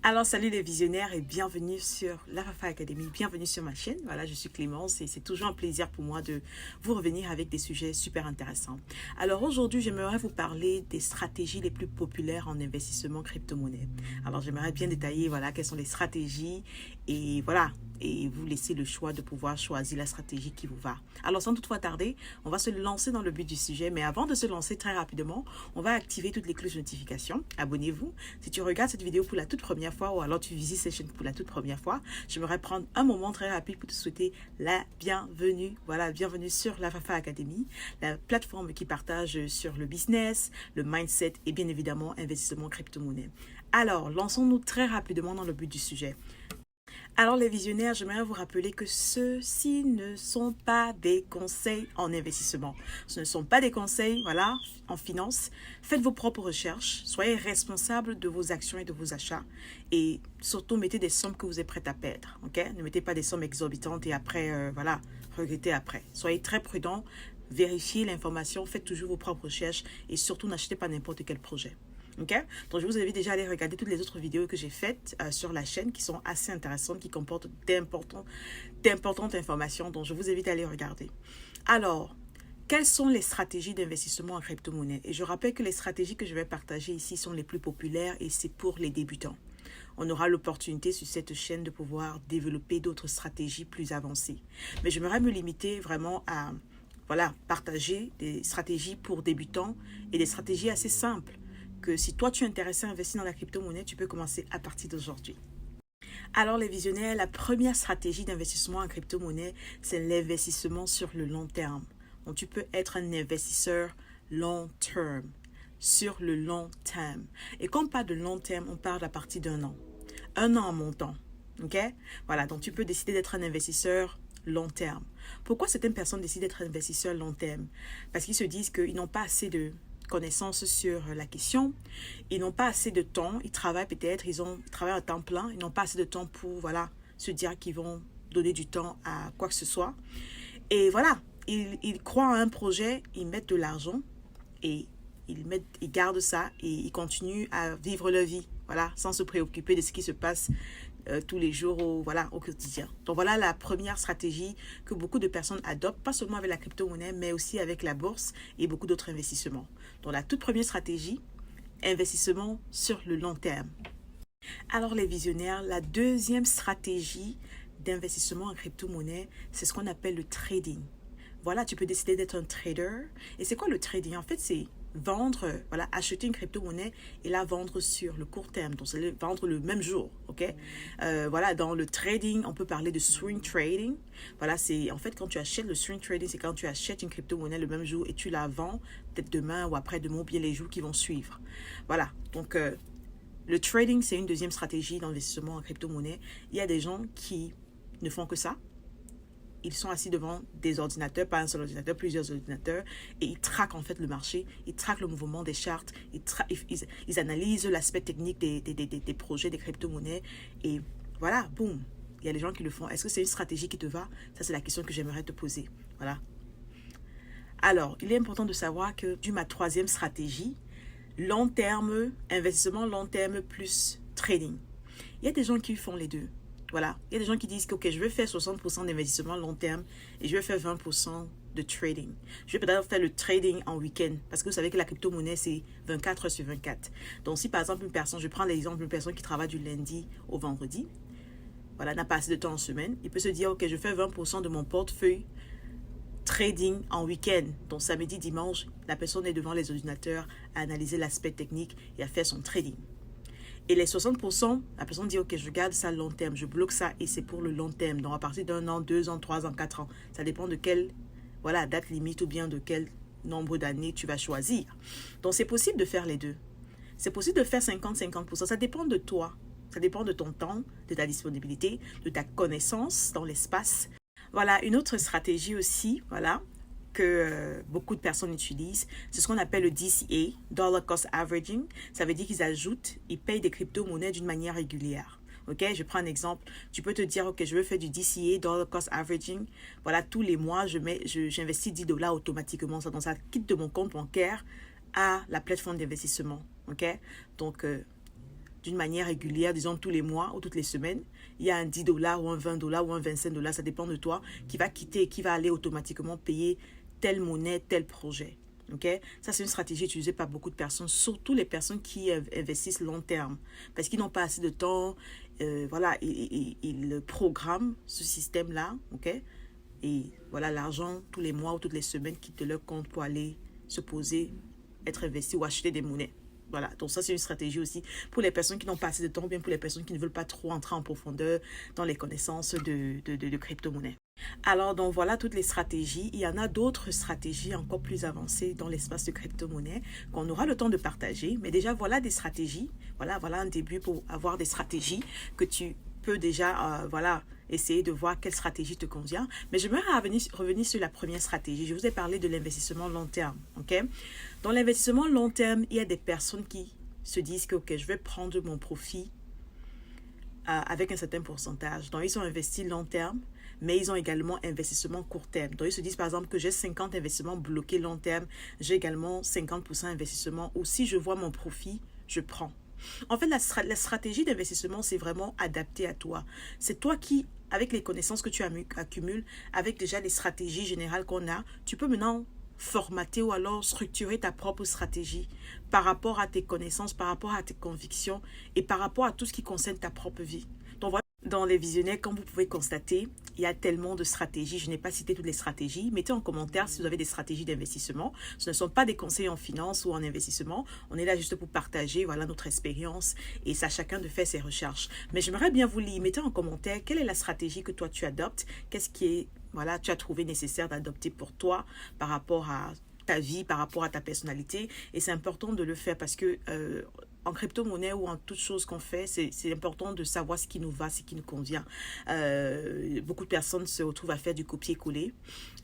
Alors, salut les visionnaires et bienvenue sur la Fafa Academy, bienvenue sur ma chaîne. Voilà, je suis Clémence et c'est toujours un plaisir pour moi de vous revenir avec des sujets super intéressants. Alors aujourd'hui, j'aimerais vous parler des stratégies les plus populaires en investissement crypto-monnaie. Alors, j'aimerais bien détailler, voilà, quelles sont les stratégies et voilà, et vous laisser le choix de pouvoir choisir la stratégie qui vous va. Alors, sans toutefois tarder, on va se lancer dans le but du sujet, mais avant de se lancer très rapidement, on va activer toutes les cloches de notification. Abonnez-vous. Si tu regardes cette vidéo pour la toute première fois ou alors tu visites cette chaîne pour la toute première fois, j'aimerais prendre un moment très rapide pour te souhaiter la bienvenue. Voilà, bienvenue sur la Fafa Academy, la plateforme qui partage sur le business, le mindset et bien évidemment investissement crypto-monnaie. Alors, lançons-nous très rapidement dans le but du sujet. Alors les visionnaires, j'aimerais vous rappeler que ceux-ci ne sont pas des conseils en investissement. Ce ne sont pas des conseils, voilà, en finance. Faites vos propres recherches, soyez responsables de vos actions et de vos achats et surtout mettez des sommes que vous êtes prêts à perdre, ok? Ne mettez pas des sommes exorbitantes et après, voilà, regrettez après. Soyez très prudents, vérifiez l'information, faites toujours vos propres recherches et surtout n'achetez pas n'importe quel projet. Ok, donc je vous invite déjà à aller regarder toutes les autres vidéos que j'ai faites sur la chaîne qui sont assez intéressantes, qui comportent d'importantes informations, donc je vous invite à aller regarder. Alors, quelles sont les stratégies d'investissement en crypto-monnaie? Et je rappelle que les stratégies que je vais partager ici sont les plus populaires et c'est pour les débutants. On aura l'opportunité sur cette chaîne de pouvoir développer d'autres stratégies plus avancées. Mais j'aimerais me limiter vraiment à voilà, partager des stratégies pour débutants et des stratégies assez simples que si toi tu es intéressé à investir dans la crypto-monnaie, tu peux commencer à partir d'aujourd'hui. Alors les visionnaires, la première stratégie d'investissement en crypto-monnaie, c'est l'investissement sur le long terme. Donc tu peux être un investisseur long terme, sur le long terme. Et quand on parle de long terme, on parle à partir d'un an. Un an en montant. Ok? Voilà, donc tu peux décider d'être un investisseur long terme. Pourquoi certaines personnes décident d'être investisseurs long terme? Parce qu'ils se disent qu'ils n'ont pas assez de connaissances sur la question. Ils n'ont pas assez de temps. Ils travaillent peut-être, ils travaillent à temps plein. Ils n'ont pas assez de temps pour, voilà, se dire qu'ils vont donner du temps à quoi que ce soit. Et voilà, ils croient à un projet, ils mettent de l'argent et ils gardent ça et ils continuent à vivre leur vie, voilà, sans se préoccuper de ce qui se passe tous les jours au quotidien. Donc voilà la première stratégie que beaucoup de personnes adoptent, pas seulement avec la crypto-monnaie, mais aussi avec la bourse et beaucoup d'autres investissements. Donc la toute première stratégie, investissement sur le long terme. Alors les visionnaires, la deuxième stratégie d'investissement en crypto-monnaie, c'est ce qu'on appelle le trading. Voilà, tu peux décider d'être un trader. Et c'est quoi le trading? En fait, c'est vendre, voilà, acheter une crypto-monnaie et la vendre sur le court terme. Donc, c'est vendre le même jour, ok? Voilà, dans le trading, on peut parler de swing trading. Voilà, c'est en fait quand tu achètes le swing trading, c'est quand tu achètes une crypto-monnaie le même jour et tu la vends peut-être demain ou après-demain ou bien les jours qui vont suivre. Voilà, donc le trading, c'est une deuxième stratégie d'investissement en crypto-monnaie. Il y a des gens qui ne font que ça. Ils sont assis devant des ordinateurs, pas un seul ordinateur, plusieurs ordinateurs, et ils traquent en fait le marché, ils traquent le mouvement des chartes, ils analysent l'aspect technique des projets, des crypto-monnaies, et voilà, boum, il y a des gens qui le font. Est-ce que c'est une stratégie qui te va? Ça, c'est la question que j'aimerais te poser. Voilà. Alors, il est important de savoir que ma troisième stratégie, long terme, investissement long terme plus trading. Il y a des gens qui font les deux. Voilà, il y a des gens qui disent que ok, je vais faire 60% d'investissement long terme et je vais faire 20% de trading. Je vais peut-être faire le trading en week-end parce que vous savez que la crypto-monnaie, c'est 24 heures sur 24. Donc, si par exemple une personne, je prends l'exemple d'une personne qui travaille du lundi au vendredi, voilà, n'a pas assez de temps en semaine, il peut se dire, ok, je fais 20% de mon portefeuille trading en week-end. Donc, samedi, dimanche, la personne est devant les ordinateurs à analyser l'aspect technique et à faire son trading. Et les 60%, la personne dit, ok, je garde ça long terme, je bloque ça et c'est pour le long terme. Donc, à partir d'un an, 2 ans, 3 ans, 4 ans, ça dépend de quelle voilà, date limite ou bien de quel nombre d'années tu vas choisir. Donc, c'est possible de faire les deux. C'est possible de faire 50-50%. Ça dépend de toi. Ça dépend de ton temps, de ta disponibilité, de ta connaissance dans l'espace. Voilà, une autre stratégie aussi, voilà, que beaucoup de personnes utilisent, c'est ce qu'on appelle le DCA, Dollar Cost Averaging. Ça veut dire qu'ils ajoutent, ils payent des crypto-monnaies d'une manière régulière. Ok, je prends un exemple. Tu peux te dire, ok, je veux faire du DCA, Dollar Cost Averaging. Voilà, tous les mois, j'investis $10 automatiquement. Donc, ça quitte de mon compte bancaire à la plateforme d'investissement. Ok, donc d'une manière régulière, disons tous les mois ou toutes les semaines, il y a un 10 dollars ou un 20 dollars ou un 25 dollars, ça dépend de toi, qui va quitter et qui va aller automatiquement payer telle monnaie, tel projet. Okay? Ça, c'est une stratégie utilisée par beaucoup de personnes, surtout les personnes qui investissent long terme, parce qu'ils n'ont pas assez de temps. Voilà, ils programment ce système-là, ok? Et voilà, l'argent, tous les mois ou toutes les semaines, quitte leur compte pour aller se poser, être investi ou acheter des monnaies. Voilà, donc ça c'est une stratégie aussi pour les personnes qui n'ont pas assez de temps, ou bien pour les personnes qui ne veulent pas trop entrer en profondeur dans les connaissances de crypto-monnaies. Alors, donc voilà toutes les stratégies. Il y en a d'autres stratégies encore plus avancées dans l'espace de crypto-monnaie qu'on aura le temps de partager. Mais déjà, voilà des stratégies. Voilà un début pour avoir des stratégies que tu peux déjà, voilà, essayer de voir quelle stratégie te convient. Mais j'aimerais revenir sur la première stratégie. Je vous ai parlé de l'investissement long terme, ok? Dans l'investissement long terme, il y a des personnes qui se disent que, ok, je vais prendre mon profit avec un certain pourcentage. Donc, ils ont investi long terme, mais ils ont également investissement court terme. Donc, ils se disent par exemple que j'ai 50 investissements bloqués long terme, j'ai également 50% investissement, ou si je vois mon profit, je prends. En fait, la stratégie d'investissement, c'est vraiment adapté à toi. C'est toi qui, avec les connaissances que tu accumules, avec déjà les stratégies générales qu'on a, tu peux maintenant formater ou alors structurer ta propre stratégie par rapport à tes connaissances, par rapport à tes convictions et par rapport à tout ce qui concerne ta propre vie. Donc voilà, dans les visionnaires, comme vous pouvez constater, il y a tellement de stratégies. Je n'ai pas cité toutes les stratégies. Mettez en commentaire si vous avez des stratégies d'investissement. Ce ne sont pas des conseils en finance ou en investissement. On est là juste pour partager, voilà, notre expérience et c'est à chacun de faire ses recherches. Mais j'aimerais bien vous lire. Mettez en commentaire quelle est la stratégie que toi tu adoptes. Qu'est-ce qui est, voilà, tu as trouvé nécessaire d'adopter pour toi par rapport à ta vie, par rapport à ta personnalité. Et c'est important de le faire parce que en crypto-monnaie ou en toute chose qu'on fait, c'est important de savoir ce qui nous va, ce qui nous convient. Beaucoup de personnes se retrouvent à faire du copier-coller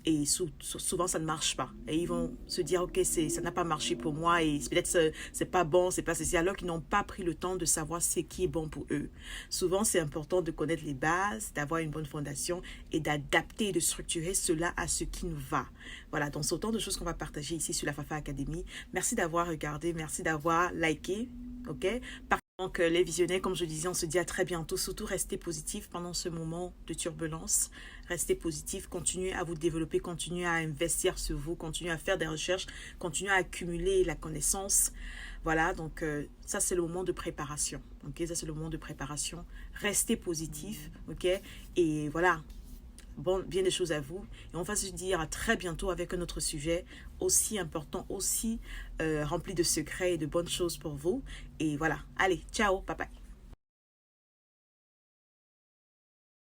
et souvent ça ne marche pas. Et ils vont se dire, ok, ça n'a pas marché pour moi et peut-être c'est pas bon, c'est pas ceci, alors qu'ils n'ont pas pris le temps de savoir ce qui est bon pour eux. Souvent, c'est important de connaître les bases, d'avoir une bonne fondation et d'adapter et de structurer cela à ce qui nous va. Voilà, donc c'est autant de choses qu'on va partager ici sur la Fafa Academy. Merci d'avoir regardé, merci d'avoir liké. Ok, donc les visionnaires, comme je disais, on se dit à très bientôt. Surtout restez positif pendant ce moment de turbulence. Restez positif, continuez à vous développer, continuez à investir sur vous, continuez à faire des recherches, continuez à accumuler la connaissance. Voilà, donc ça c'est le moment de préparation. Ok, ça c'est le moment de préparation. Restez positif, ok, et voilà. Bon, bien des choses à vous. Et on va se dire à très bientôt avec un autre sujet aussi important, aussi rempli de secrets et de bonnes choses pour vous. Et voilà. Allez, ciao, bye bye.